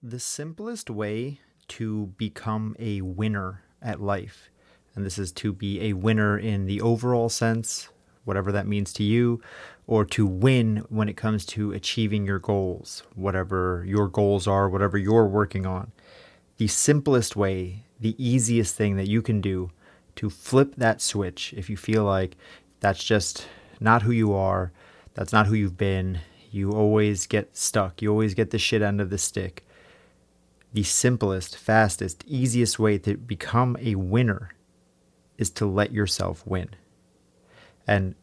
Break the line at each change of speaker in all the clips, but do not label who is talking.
The simplest way to become a winner at life, and this is to be a winner in the overall sense, whatever that means to you, or to win when it comes to achieving your goals, whatever your goals are, whatever you're working on. The simplest way, the easiest thing that you can do to flip that switch, if you feel like that's just not who you are, that's not who you've been, you always get stuck, you always get the shit end of the stick. The simplest, fastest, easiest way to become a winner is to let yourself win. And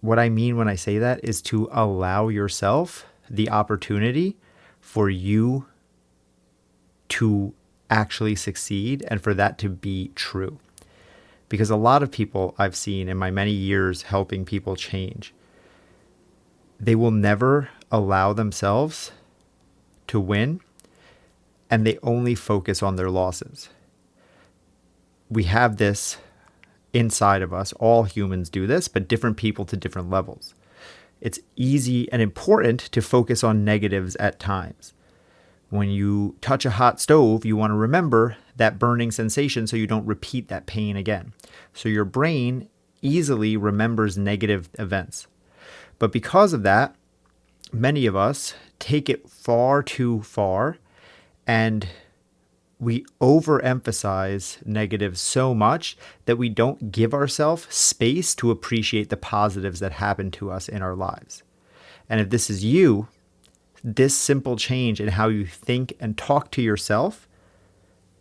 what I mean when I say that is to allow yourself the opportunity for you to actually succeed and for that to be true. Because a lot of people I've seen in my many years helping people change, they will never allow themselves to win, and they only focus on their losses. We have this inside of us. All humans do this, but different people to different levels. It's easy and important to focus on negatives at times. When you touch a hot stove, you want to remember that burning sensation so you don't repeat that pain again. So your brain easily remembers negative events. But because of that, many of us take it far too far, and we overemphasize negatives so much that we don't give ourselves space to appreciate the positives that happen to us in our lives. And if this is you, this simple change in how you think and talk to yourself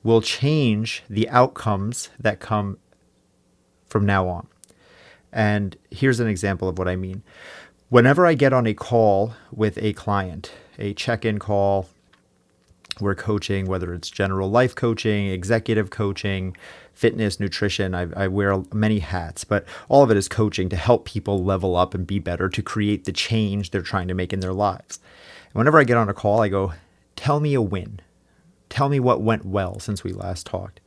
will change the outcomes that come from now on. And here's an example of what I mean. Whenever I get on a call with a client, a check-in call, we're coaching, whether it's general life coaching, executive coaching, fitness, nutrition. I wear many hats, but all of it is coaching to help people level up and be better, to create the change they're trying to make in their lives. And whenever I get on a call, I go, tell me a win. Tell me what went well since we last talked.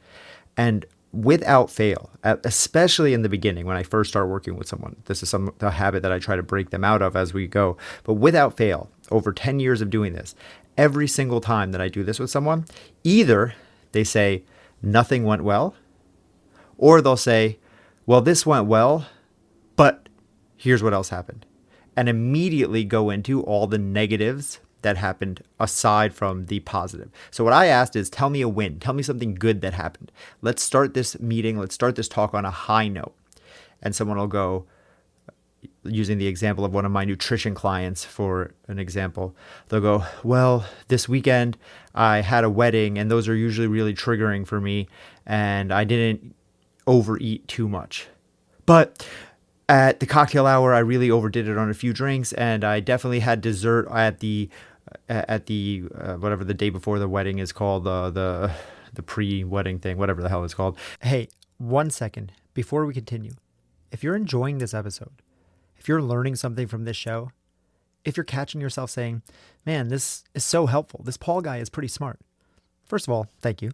And without fail, especially in the beginning when I first start working with someone, this is the habit that I try to break them out of as we go. But without fail, over 10 years of doing this, every single time that I do this with someone, either they say nothing went well, or they'll say, well, this went well, but here's what else happened, and immediately go into all the negatives that happened aside from the positive. So what I asked is, tell me a win. Tell me something good that happened. Let's start this meeting. Let's start this talk on a high note. And someone will go, using the example of one of my nutrition clients for an example, they'll go, well, this weekend I had a wedding, and those are usually really triggering for me, and I didn't overeat too much. But at the cocktail hour, I really overdid it on a few drinks, and I definitely had dessert at the whatever the day before the wedding is called, the pre-wedding thing, whatever the hell it's called. Hey, 1 second before we continue. If you're enjoying this episode, if you're learning something from this show, if you're catching yourself saying, man, this is so helpful, this Paul guy is pretty smart. First of all, thank you.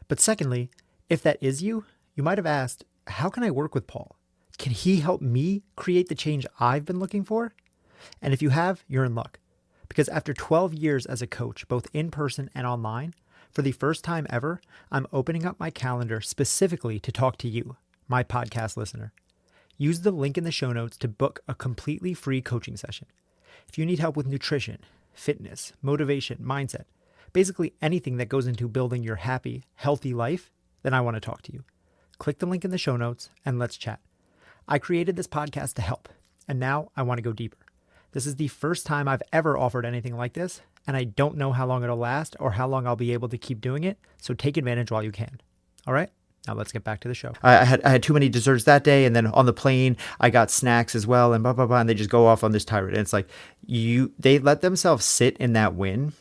But secondly, if that is you, you might have asked, how can I work with Paul? Can he help me create the change I've been looking for? And if you have, you're in luck. Because after 12 years as a coach, both in person and online, for the first time ever, I'm opening up my calendar specifically to talk to you, my podcast listener. Use the link in the show notes to book a completely free coaching session. If you need help with nutrition, fitness, motivation, mindset, basically anything that goes into building your happy, healthy life, then I want to talk to you. Click the link in the show notes and let's chat. I created this podcast to help, and now I want to go deeper. This is the first time I've ever offered anything like this, and I don't know how long it'll last or how long I'll be able to keep doing it, so take advantage while you can. All right? Now let's get back to the show. I had too many desserts that day, and then on the plane, I got snacks as well, and blah, blah, blah, and they just go off on this tirade. And it's like, they let themselves sit in that win,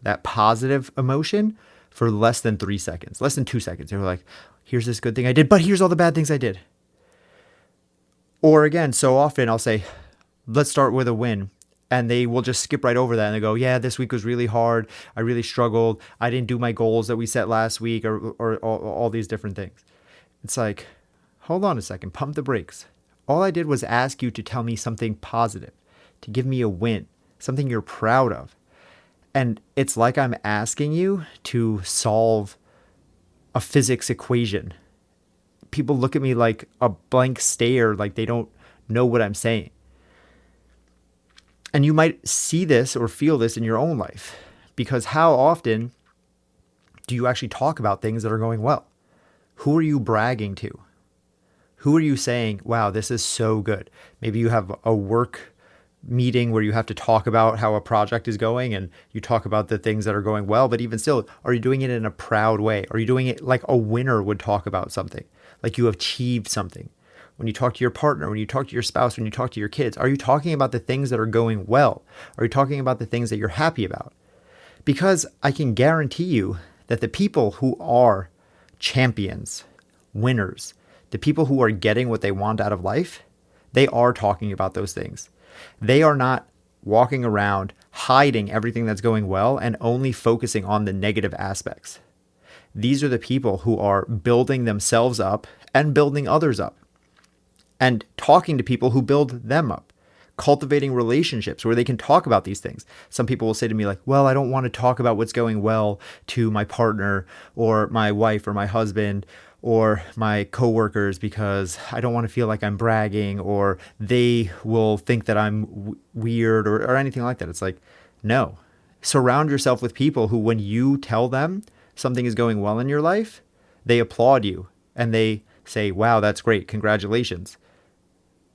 that positive emotion, for less than 3 seconds, less than 2 seconds. They were like, here's this good thing I did, but here's all the bad things I did. Or again, so often I'll say, let's start with a win. And they will just skip right over that. And they go, yeah, this week was really hard. I really struggled. I didn't do my goals that we set last week, or all these different things. It's like, hold on a second, pump the brakes. All I did was ask you to tell me something positive, to give me a win, something you're proud of. And it's like I'm asking you to solve a physics equation. People look at me like a blank stare, like they don't know what I'm saying. And you might see this or feel this in your own life, because how often do you actually talk about things that are going well? Who are you bragging to? Who are you saying, wow, this is so good? Maybe you have a work meeting where you have to talk about how a project is going and you talk about the things that are going well, but even still, are you doing it in a proud way? Are you doing it like a winner would talk about something, like you achieved something? When you talk to your partner, when you talk to your spouse, when you talk to your kids, are you talking about the things that are going well? Are you talking about the things that you're happy about? Because I can guarantee you that the people who are champions, winners, the people who are getting what they want out of life, they are talking about those things. They are not walking around hiding everything that's going well and only focusing on the negative aspects. These are the people who are building themselves up and building others up, and talking to people who build them up, cultivating relationships where they can talk about these things. Some people will say to me like, well, I don't want to talk about what's going well to my partner or my wife or my husband or my coworkers because I don't want to feel like I'm bragging, or they will think that I'm weird or anything like that. It's like, no. Surround yourself with people who, when you tell them something is going well in your life, they applaud you and they say, wow, that's great. Congratulations.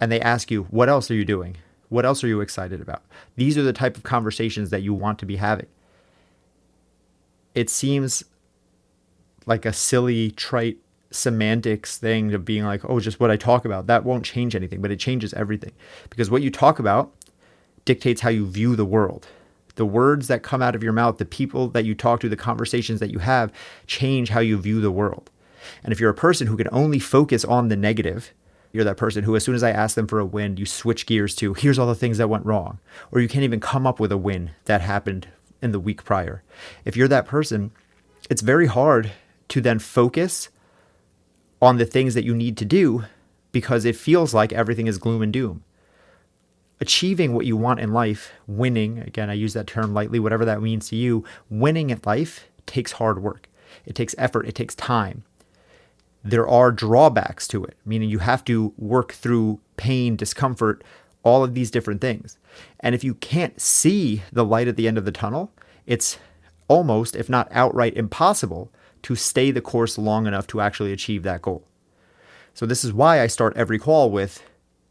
And they ask you, what else are you doing? What else are you excited about? These are the type of conversations that you want to be having. It seems like a silly, trite semantics thing of being like, oh, just what I talk about. That won't change anything, but it changes everything. Because what you talk about dictates how you view the world. The words that come out of your mouth, the people that you talk to, the conversations that you have change how you view the world. And if you're a person who can only focus on the negative, you're that person who, as soon as I ask them for a win, you switch gears to, here's all the things that went wrong. Or you can't even come up with a win that happened in the week prior. If you're that person, it's very hard to then focus on the things that you need to do because it feels like everything is gloom and doom. Achieving what you want in life, winning, again, I use that term lightly, whatever that means to you, winning at life takes hard work. It takes effort. It takes time. There are drawbacks to it, meaning you have to work through pain, discomfort, all of these different things. And if you can't see the light at the end of the tunnel, it's almost, if not outright impossible, to stay the course long enough to actually achieve that goal. So this is why I start every call with,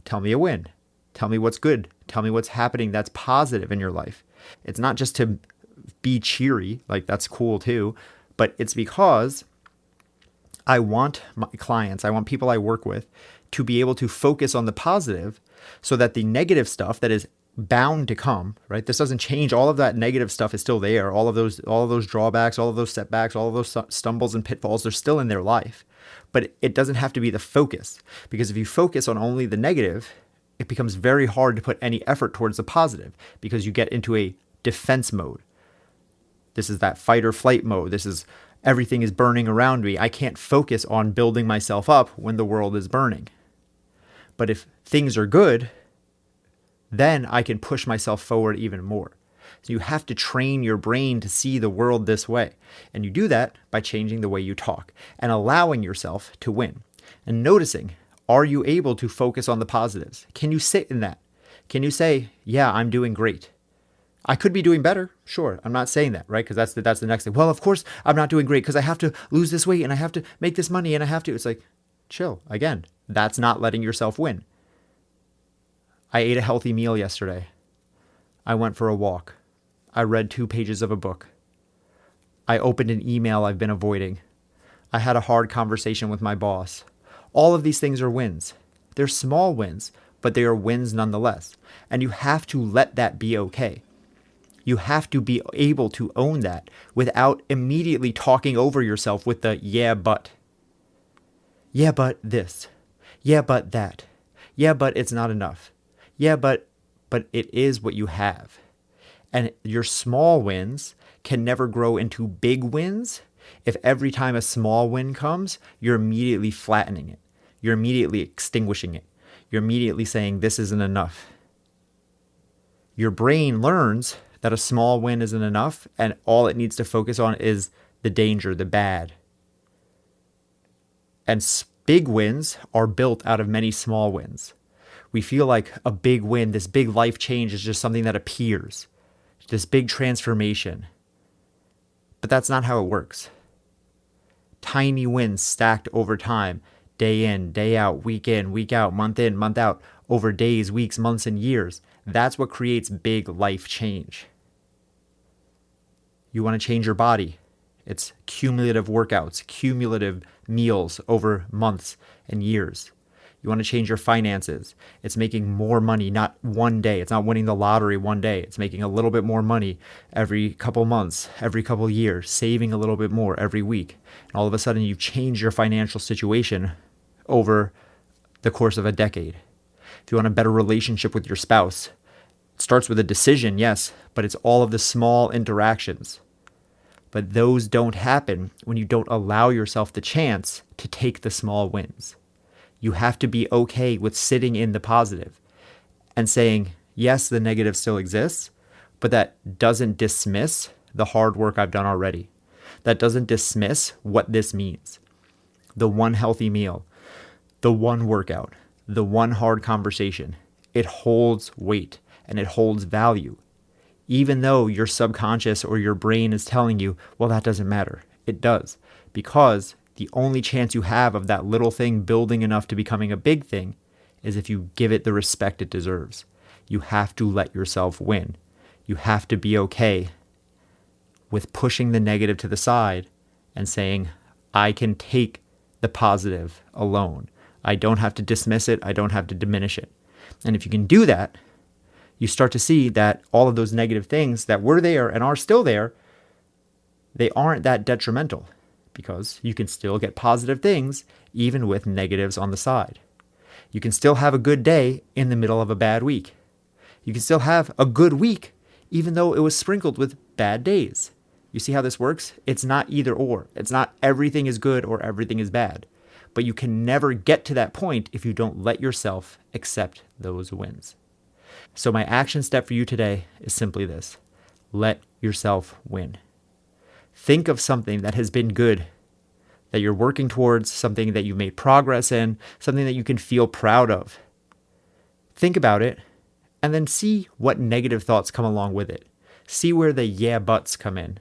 tell me a win. Tell me what's good. Tell me what's happening that's positive in your life. It's not just to be cheery, like that's cool too, but it's because I want my clients, I want people I work with to be able to focus on the positive so that the negative stuff that is bound to come, right? This doesn't change. All of that negative stuff is still there. All of those drawbacks, all of those setbacks, all of those stumbles and pitfalls, they're still in their life. But it doesn't have to be the focus, because if you focus on only the negative, it becomes very hard to put any effort towards the positive because you get into a defense mode. This is that fight or flight mode. This is everything is burning around me. I can't focus on building myself up when the world is burning. But if things are good, then I can push myself forward even more. So you have to train your brain to see the world this way. And you do that by changing the way you talk and allowing yourself to win. And noticing, are you able to focus on the positives? Can you sit in that? Can you say, yeah, I'm doing great? I could be doing better. Sure. I'm not saying that, right? Because that's the next thing. Well, of course, I'm not doing great because I have to lose this weight and I have to make this money and I have to. It's like, chill. Again, that's not letting yourself win. I ate a healthy meal yesterday. I went for a walk. I read 2 pages of a book. I opened an email I've been avoiding. I had a hard conversation with my boss. All of these things are wins. They're small wins, but they are wins nonetheless. And you have to let that be okay. You have to be able to own that without immediately talking over yourself with the yeah, but. Yeah, but this. Yeah, but that. Yeah, but it's not enough. Yeah, but it is what you have. And your small wins can never grow into big wins if every time a small win comes, you're immediately flattening it. You're immediately extinguishing it. You're immediately saying this isn't enough. Your brain learns that a small win isn't enough and all it needs to focus on is the danger, the bad. And big wins are built out of many small wins. We feel like a big win, this big life change is just something that appears, this big transformation. But that's not how it works. Tiny wins stacked over time, day in, day out, week in, week out, month in, month out, over days, weeks, months, and years. That's what creates big life change. You want to change your body. It's cumulative workouts, cumulative meals over months and years. You want to change your finances. It's making more money, not one day. It's not winning the lottery one day. It's making a little bit more money every couple months, every couple years, saving a little bit more every week. And all of a sudden, you change your financial situation over the course of a decade. If you want a better relationship with your spouse, it starts with a decision, yes, but it's all of the small interactions. But those don't happen when you don't allow yourself the chance to take the small wins. You have to be okay with sitting in the positive and saying, yes, the negative still exists, but that doesn't dismiss the hard work I've done already. That doesn't dismiss what this means. The one healthy meal, the one workout, the one hard conversation, it holds weight and it holds value. Even though your subconscious or your brain is telling you, well, that doesn't matter. It does, because the only chance you have of that little thing building enough to becoming a big thing is if you give it the respect it deserves. You have to let yourself win. You have to be okay with pushing the negative to the side and saying, I can take the positive alone. I don't have to dismiss it. I don't have to diminish it. And if you can do that, you start to see that all of those negative things that were there and are still there, they aren't that detrimental, because you can still get positive things even with negatives on the side. You can still have a good day in the middle of a bad week. You can still have a good week even though it was sprinkled with bad days. You see how this works? It's not either or. It's not everything is good or everything is bad. But you can never get to that point if you don't let yourself accept those wins. So my action step for you today is simply this. Let yourself win. Think of something that has been good, that you're working towards, something that you made progress in, something that you can feel proud of. Think about it, and then see what negative thoughts come along with it. See where the yeah buts come in.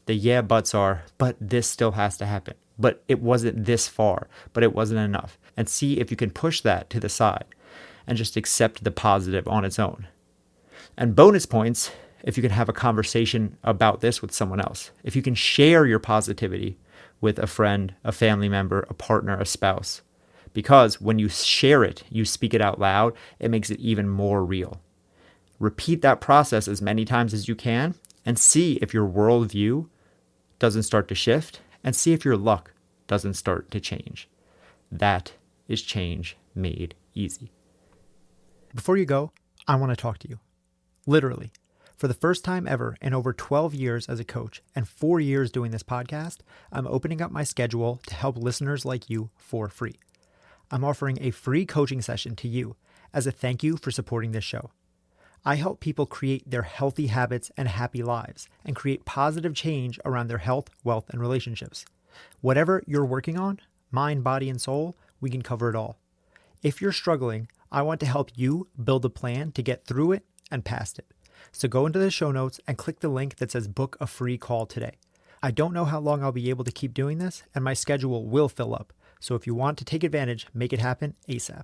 The yeah buts are, but this still has to happen. But it wasn't this far, but it wasn't enough. And see if you can push that to the side and just accept the positive on its own. And bonus points if you can have a conversation about this with someone else. If you can share your positivity with a friend, a family member, a partner, a spouse. Because when you share it, you speak it out loud, it makes it even more real. Repeat that process as many times as you can and see if your worldview doesn't start to shift and see if your luck doesn't start to change. That is change made easy. Before you go, I want to talk to you. Literally. For the first time ever in over 12 years as a coach and 4 years doing this podcast, I'm opening up my schedule to help listeners like you for free. I'm offering a free coaching session to you as a thank you for supporting this show. I help people create their healthy habits and happy lives and create positive change around their health, wealth, and relationships. Whatever you're working on, mind, body, and soul, we can cover it all. If you're struggling, I want to help you build a plan to get through it and past it. So go into the show notes and click the link that says book a free call today. I don't know how long I'll be able to keep doing this, and my schedule will fill up. So if you want to take advantage, make it happen ASAP.